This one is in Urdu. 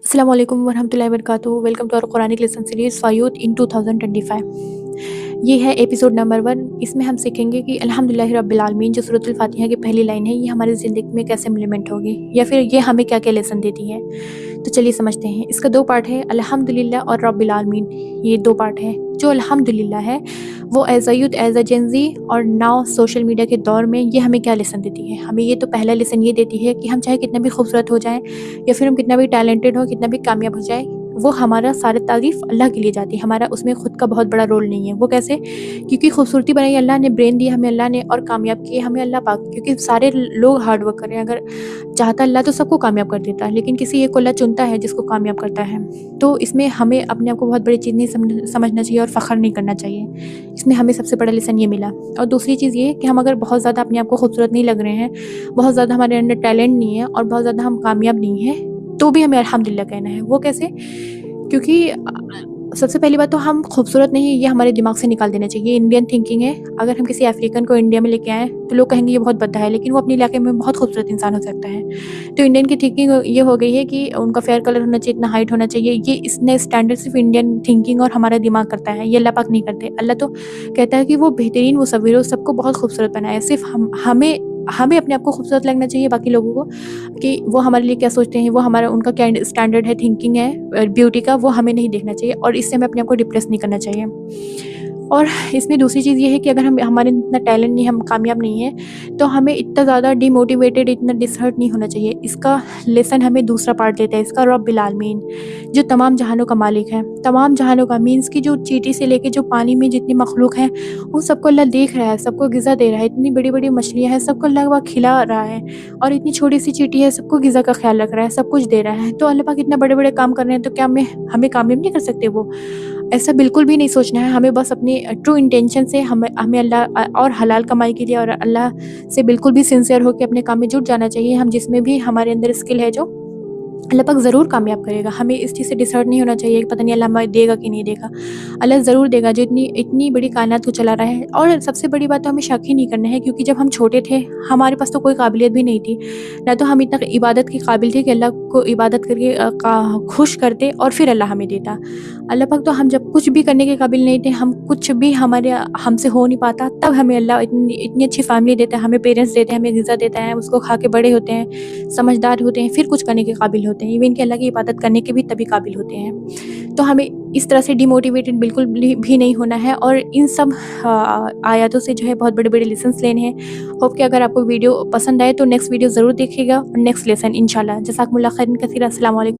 السلام علیکم ورحمۃ اللہ وبرکاتہ. Welcome to our Quranic lesson series for youth in 2025. یہ ہے ایپیسوڈ نمبر 1. اس میں ہم سیکھیں گے کہ الحمدللہ رب العالمین جو سورۃ الفاتحہ کی پہلی لائن ہے یہ ہماری زندگی میں کیسے امپلیمنٹ ہوگی یا پھر یہ ہمیں کیا کیا لیسن دیتی ہے. تو چلیے سمجھتے ہیں. اس کا 2 پارٹ ہے, الحمدللہ اور رب العالمین. یہ 2 پارٹ ہیں. جو الحمدللہ ہے وہ as a youth, as a جنزی اور ناؤ سوشل میڈیا کے دور میں یہ ہمیں کیا لیسن دیتی ہے. ہمیں یہ تو پہلا لیسن یہ دیتی ہے کہ ہم چاہے کتنا بھی خوبصورت ہو جائیں یا پھر ہم کتنا بھی ٹیلنٹڈ ہو, کتنا بھی کامیاب ہو جائے, وہ ہمارا ساری تعریف اللہ کے لیے جاتی ہے. ہمارا اس میں خود کا بہت بڑا رول نہیں ہے. وہ کیسے؟ کیونکہ خوبصورتی بنائی اللہ نے, برین دی ہمیں اللہ نے, اور کامیاب کیے ہمیں اللہ پاک. کیونکہ سارے لوگ ہارڈ ورک کر رہے ہیں. اگر چاہتا اللہ تو سب کو کامیاب کر دیتا ہے, لیکن کسی ایک کو اللہ چنتا ہے جس کو کامیاب کرتا ہے. تو اس میں ہمیں اپنے آپ کو بہت بڑی چیز نہیں سمجھنا چاہیے اور فخر نہیں کرنا چاہیے. اس میں ہمیں سب سے بڑا لیسن یہ ملا. اور دوسری چیز یہ کہ ہم اگر بہت زیادہ اپنے آپ کو خوبصورت نہیں لگ رہے ہیں, بہت زیادہ ہمارے اندر ٹیلنٹ نہیں ہے اور بہت زیادہ ہم کامیاب نہیں ہیں, تو بھی ہمیں الحمدللہ کہنا ہے. وہ کیسے؟ کیونکہ سب سے پہلی بات تو ہم خوبصورت نہیں, یہ ہمارے دماغ سے نکال دینا چاہیے. انڈین تھنکنگ ہے. اگر ہم کسی افریقن کو انڈیا میں لے کے آئیں تو لوگ کہیں گے یہ بہت بھدا ہے, لیکن وہ اپنے علاقے میں بہت خوبصورت انسان ہو سکتا ہے. تو انڈین کی تھنکنگ یہ ہو گئی ہے کہ ان کا فیئر کلر ہونا چاہیے, اتنا ہائٹ ہونا چاہیے. یہ اس نے اسٹینڈرڈ صرف انڈین تھنکنگ اور ہمارا دماغ کرتا ہے, یہ اللہ پاک نہیں کرتے. اللہ تو کہتا ہے کہ وہ بہترین مصور ہو, سب کو بہت خوبصورت بنایا. صرف ہمیں اپنے آپ کو خوبصورت لگنا چاہیے. باقی لوگوں کو کہ وہ ہمارے لیے کیا سوچتے ہیں, وہ ہمارا ان کا کیا اسٹینڈرڈ ہے, تھنکنگ ہے بیوٹی کا, وہ ہمیں نہیں دیکھنا چاہیے. اور اس سے ہمیں اپنے آپ کو ڈپریس نہیں کرنا چاہیے. اور اس میں دوسری چیز یہ ہے کہ اگر ہمارے اتنا ٹیلنٹ نہیں, ہم کامیاب نہیں ہیں, تو ہمیں اتنا زیادہ ڈی موٹیویٹیڈ, اتنا ڈسہرٹ نہیں ہونا چاہیے. اس کا لیسن ہمیں دوسرا پارٹ دیتا ہے, اس کا رب العالمین جو تمام جہانوں کا مالک ہے. تمام جہانوں کا مینس کی جو چیٹی سے لے کے جو پانی میں جتنی مخلوق ہیں وہ سب کو اللہ دیکھ رہا ہے, سب کو غذا دے رہا ہے. اتنی بڑی بڑی مچھلیاں ہیں, سب کو اللہ پاک کھلا رہا ہے. اور اتنی چھوٹی سی چیٹی ہے, سب کو غذا کا خیال رکھ رہا ہے, سب کچھ دے رہا ہے. تو اللہ پاک اتنا بڑے بڑے کام کر رہے ہیں, تو کیا ہمیں کامیاب نہیں کر سکتے وہ؟ ایسا بالکل بھی نہیں سوچنا ہے. ہمیں بس اپنی ٹرو انٹینشن سے ہمیں اللہ اور حلال کمائی کے لیے اور اللہ سے بالکل بھی سنسیئر ہو کے اپنے کام میں جٹ جانا چاہیے. ہم جس میں بھی ہمارے اندر اسکل ہے, جو اللہ پاک ضرور کامیاب کرے گا. ہمیں اس چیز سے ڈسہرٹ نہیں ہونا چاہیے کہ پتہ نہیں اللہ ہمیں دے گا کہ نہیں دے گا. اللہ ضرور دے گا, جو اتنی بڑی کائنات کو چلا رہا ہے. اور سب سے بڑی بات تو ہمیں شک ہی نہیں کرنا ہے, کیونکہ جب ہم چھوٹے تھے ہمارے پاس تو کوئی قابلیت بھی نہیں تھی, نہ تو ہم اتنا عبادت کے قابل تھے کہ اللہ کو عبادت کر کے خوش کرتے اور پھر اللہ ہمیں دیتا. اللہ پاک تو ہم جب کچھ بھی کرنے کے قابل نہیں تھے, ہم کچھ بھی ہم سے ہو نہیں پاتا, تب ہمیں اللہ اتنی اچھی فیملی دیتا ہے, ہمیں پیرنٹس دیتے ہیں, ہمیں غذا دیتا ہے, اس کو کھا کے بڑے ہوتے ہیں, سمجھدار ہوتے ہیں, پھر کچھ کرنے کے قابل ہوتے ہیں. ایون کہ اللہ کی عبادت کرنے کے بھی تبھی قابل ہوتے ہیں. تو ہمیں اس طرح سے ڈی موٹیویٹڈ بالکل بھی نہیں ہونا ہے, اور ان سب آیاتوں سے جو ہے بہت بڑے بڑے لیسنس لینے ہیں. ہوپ کہ اگر آپ کو ویڈیو پسند آئے تو نیکسٹ ویڈیو ضرور دیکھیے گا, اور نیکسٹ لیسن انشاءاللہ. جزاکم اللہ خیرا کثیرا. السلام علیکم.